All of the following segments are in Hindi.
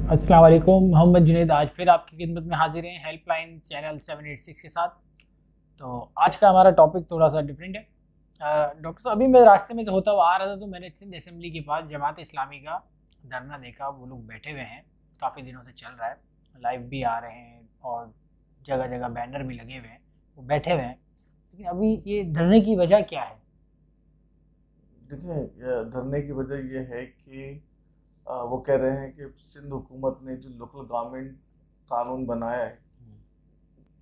अस्सलाम वालेकुम। मोहम्मद जुनैद आज फिर आपकी खिदमत में हाजिर हैं हेल्पलाइन चैनल 786 के साथ। तो आज का हमारा टॉपिक थोड़ा सा डिफरेंट है। डॉक्टर साहब, अभी मैं रास्ते में होता हुआ आ रहा था तो मैंने सिंध असेंबली के पास जमात इस्लामी का धरना देखा। वो लोग बैठे हुए हैं, काफ़ी दिनों से चल रहा है, लाइव भी आ रहे हैं और जगह जगह बैनर भी लगे हुए हैं, वो बैठे हुए हैं। लेकिन अभी ये धरने की वजह क्या है? देखिए, धरने की वजह यह है कि वो कह रहे हैं कि सिंध हुकूमत ने जो लोकल गवर्नमेंट कानून बनाया है,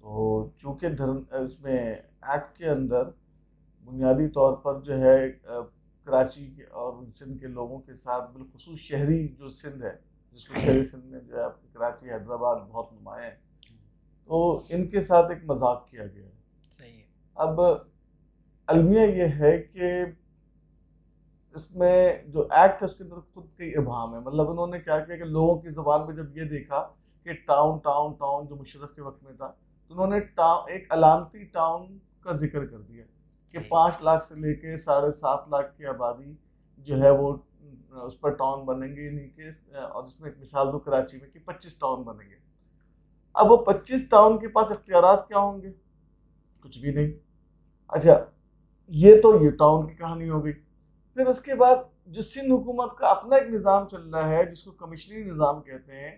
तो चूंकि धर्म इसमें एक्ट के अंदर बुनियादी तौर पर जो है कराची के और सिंध के लोगों के साथ बिलखुसूस शहरी जो सिंध है, जिसको शहरी सिंध में जो है आपकी कराची हैदराबाद बहुत नुमाया है, तो इनके साथ एक मजाक किया गया है। सही है। अब अलमिया ये है कि इसमें जो एक्ट है उसके अंदर खुद के इबाम है। मतलब उन्होंने क्या किया कि लोगों की जुबान में जब ये देखा कि टाउन टाउन टाउन जो मुशर्रफ के वक्त में था, तो उन्होंने टाउन एक अलामती टाउन का जिक्र कर दिया कि 5 लाख से लेके 7.5 लाख की आबादी जो है वो उस पर टाउन बनेंगे, यानी कि और इसमें एक मिसाल दो कराची में कि 25 टाउन बनेंगे। अब वो 25 टाउन के पास इख्तियारात क्या होंगे? कुछ भी नहीं। अच्छा, ये टाउन की कहानी हो गई। फिर उसके बाद जो सिंध हुकूमत का अपना एक निज़ाम चल रहा है जिसको कमिश्नरी निज़ाम कहते हैं,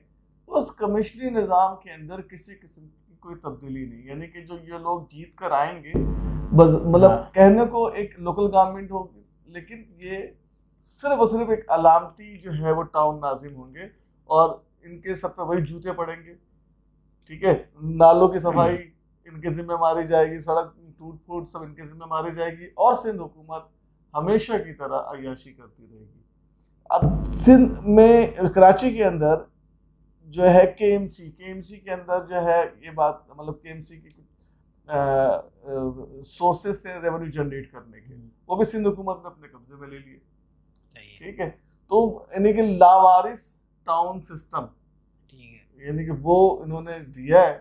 उस कमिश्नरी निज़ाम के अंदर किसी किस्म की कोई तब्दीली नहीं, यानी कि जो ये लोग जीत कर आएंगे, मतलब कहने को एक लोकल गवर्नमेंट होगी, लेकिन ये सिर्फ और सिर्फ एक अलामती जो है वो टाउन नाजिम होंगे और इनके सब पे वही जूते पड़ेंगे। ठीक है, नालों की सफाई इनके जिम्मे मारी जाएगी, सड़क टूट फूट सब इनके जिम्मे मारी जाएगी और सिंध हुकूमत हमेशा की तरह अय्याशी करती रहेगी। अब सिंध में कराची के अंदर जो है केएमसी के अंदर जो है ये बात, मतलब केएमसी की कुछ सोर्सेस थे रेवेन्यू जनरेट करने के, वो भी सिंध हुकूमत ने अपने कब्जे में ले लिए। ठीक है, तो यानी कि लावारिस टाउन सिस्टम, ठीक है। यानी कि वो इन्होंने दिया है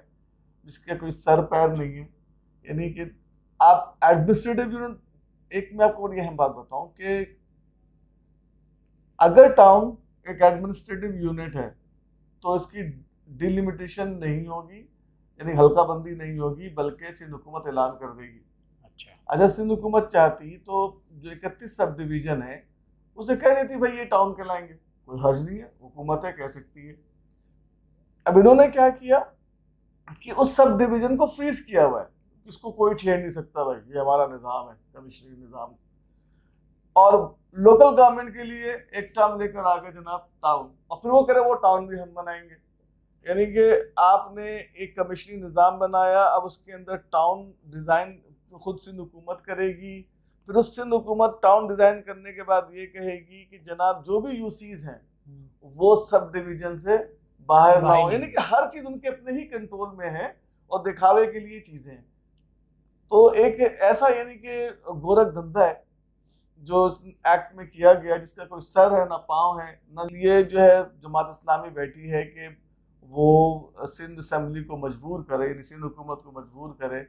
जिसका कोई सर पैर नहीं है। यानी कि आप एडमिनिस्ट्रेटिव यूनिट, एक मैं आपको बड़ी अहम बात बताऊं कि अगर टाउन एक एडमिनिस्ट्रेटिव यूनिट है तो इसकी डिलिमिटेशन नहीं होगी, यानी हल्का बंदी नहीं होगी, बल्कि सिंध हुकूमत ऐलान कर देगी। अच्छा, सिंध हुकूमत चाहती तो जो 31 सब डिवीजन है उसे कह देती भाई ये टाउन कहलाएंगे, कोई हर्ज नहीं है, हुकूमत है, कह सकती है। अब इन्होंने क्या किया कि उस सब डिवीजन को फ्रीज किया हुआ है, इसको कोई छेड़ नहीं सकता, भाई ये हमारा निज़ाम है, कमिश्नरी निज़ाम। और लोकल गवर्नमेंट के लिए एक टर्म लेकर आ गए जनाब टाउन, और फिर वो करे वो टाउन भी हम बनाएंगे। यानी कि आपने एक कमिश्नरी निज़ाम बनाया, अब उसके अंदर टाउन डिज़ाइन खुद सिंध हुकूमत करेगी। फिर उस सिंध हुकूमत टाउन डिज़ाइन करने के बाद ये कहेगी कि जनाब जो भी यूसीज हैं वो सब डिवीजन से बाहर ना हो, यानी कि हर चीज़ उनके अपने ही कंट्रोल में है और दिखावे के लिए चीज़ें हैं। तो एक ऐसा यानी कि गोरख धंधा है जो इस एक्ट में किया गया, जिसका कोई सर है ना पाँव है ना। ये जो है जमात इस्लामी बैठी है कि वो सिंध असेंबली को मजबूर करे, सिंध हुकूमत को मजबूर करे